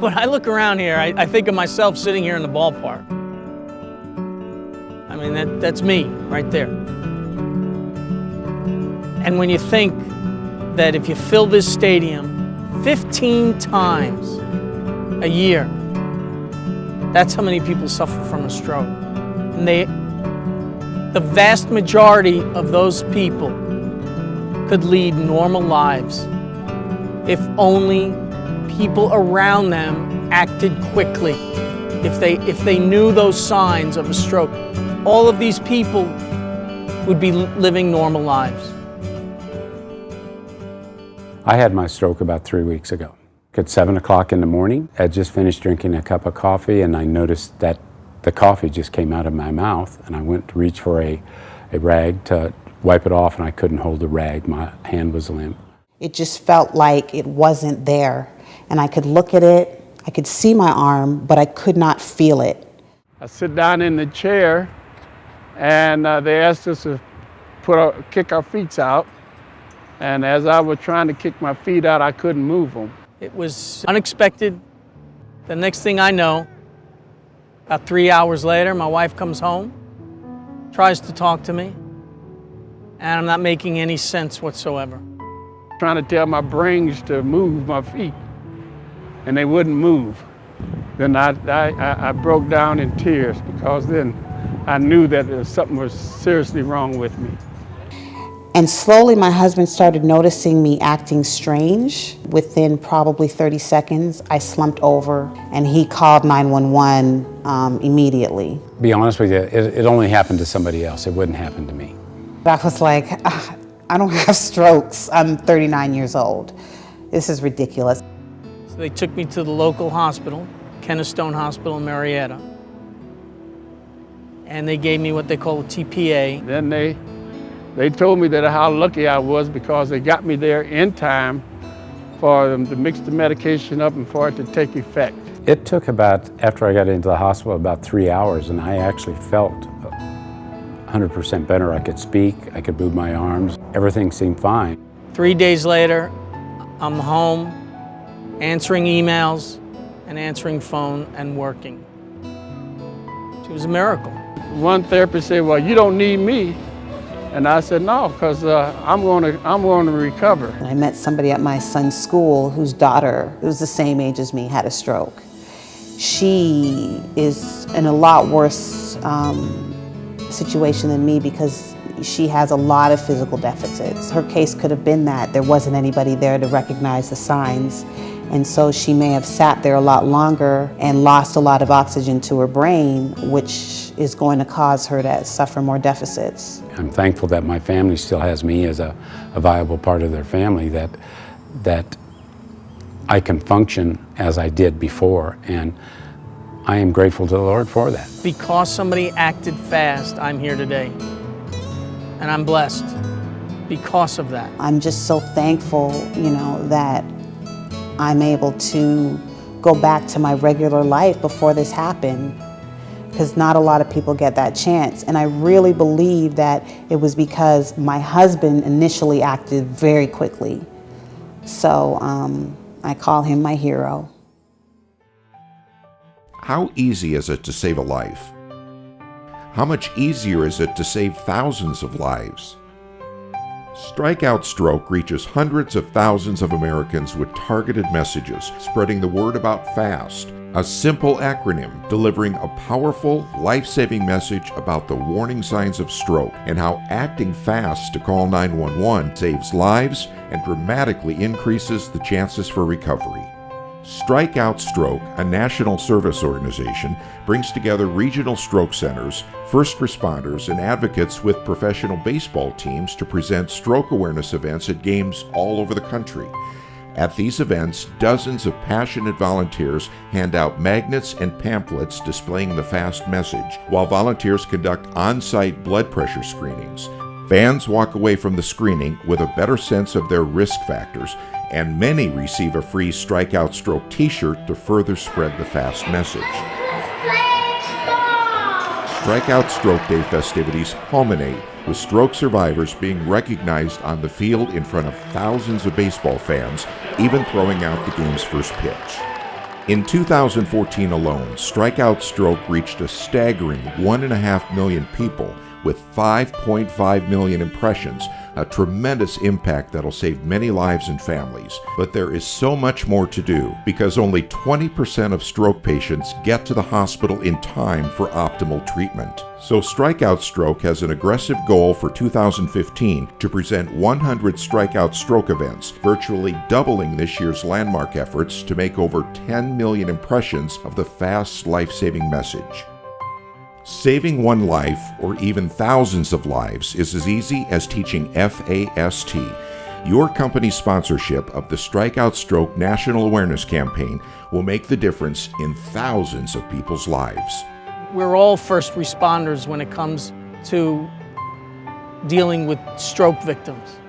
When I look around here, I think of myself sitting here in the ballpark. I mean, that's me right there. And when you think that if you fill this stadium 15 times a year, that's how many people suffer from a stroke. And the vast majority of those people could lead normal lives if only people around them acted quickly. If they knew those signs of a stroke, all of these people would be living normal lives. I had my stroke about 3 weeks ago. At 7 o'clock in the morning, I had just finished drinking a cup of coffee, and I noticed that the coffee just came out of my mouth, and I went to reach for a rag to wipe it off, and I couldn't hold the rag. My hand was limp. It just felt like it wasn't there, and I could look at it, I could see my arm, but I could not feel it. I sit down in the chair, and they asked us to kick our feet out. And as I was trying to kick my feet out, I couldn't move them. It was unexpected. The next thing I know, about 3 hours later, my wife comes home, tries to talk to me, and I'm not making any sense whatsoever. Trying to tell my brains to move my feet, and they wouldn't move. Then I broke down in tears, because then I knew that something was seriously wrong with me. And slowly my husband started noticing me acting strange. Within probably 30 seconds, I slumped over, and he called 911 immediately. To be honest with you, it only happened to somebody else. It wouldn't happen to me. I was like, I don't have strokes. I'm 39 years old. This is ridiculous. So they took me to the local hospital, Kennestone Hospital in Marietta, and they gave me what they call a TPA. Then they told me that how lucky I was, because they got me there in time for them to mix the medication up and for it to take effect. It took about, after I got into the hospital, about 3 hours, and I actually felt 100% better. I could speak, I could move my arms, everything seemed fine. 3 days later, I'm home, answering emails and answering phone and working. It was a miracle. One therapist said, "Well, you don't need me." And I said, "No, because I'm going to recover." I met somebody at my son's school whose daughter, who was the same age as me, had a stroke. She is in a lot worse situation than me, because she has a lot of physical deficits. Her case could have been that there wasn't anybody there to recognize the signs. And so she may have sat there a lot longer and lost a lot of oxygen to her brain, which is going to cause her to suffer more deficits. I'm thankful that my family still has me as a viable part of their family, that I can function as I did before, and I am grateful to the Lord for that. Because somebody acted fast, I'm here today, and I'm blessed because of that. I'm just so thankful, that I'm able to go back to my regular life before this happened, because not a lot of people get that chance. And I really believe that it was because my husband initially acted very quickly. So I call him my hero. How easy is it to save a life? How much easier is it to save thousands of lives? Strikeout Stroke reaches hundreds of thousands of Americans with targeted messages, spreading the word about FAST, a simple acronym delivering a powerful, life-saving message about the warning signs of stroke and how acting fast to call 911 saves lives and dramatically increases the chances for recovery. Strikeout Stroke, a national service organization, brings together regional stroke centers, first responders, and advocates with professional baseball teams to present stroke awareness events at games all over the country. At these events, dozens of passionate volunteers hand out magnets and pamphlets displaying the FAST message, while volunteers conduct on-site blood pressure screenings. Fans walk away from the screening with a better sense of their risk factors, and many receive a free Strikeout Stroke t-shirt to further spread the FAST message. Strikeout Stroke Day festivities culminate with stroke survivors being recognized on the field in front of thousands of baseball fans, even throwing out the game's first pitch. In 2014 alone, strikeout stroke reached a staggering 1.5 million people with 5.5 million impressions, a tremendous impact that'll save many lives and families. But there is so much more to do because only 20% of stroke patients get to the hospital in time for optimal treatment. So Strikeout Stroke has an aggressive goal for 2015 to present 100 strikeout stroke events, virtually doubling this year's landmark efforts to make over 10 million impressions of the F.A.S.T life-saving message. Saving one life, or even thousands of lives, is as easy as teaching F.A.S.T. Your company's sponsorship of the Strikeout Stroke National Awareness Campaign will make the difference in thousands of people's lives. We're all first responders when it comes to dealing with stroke victims.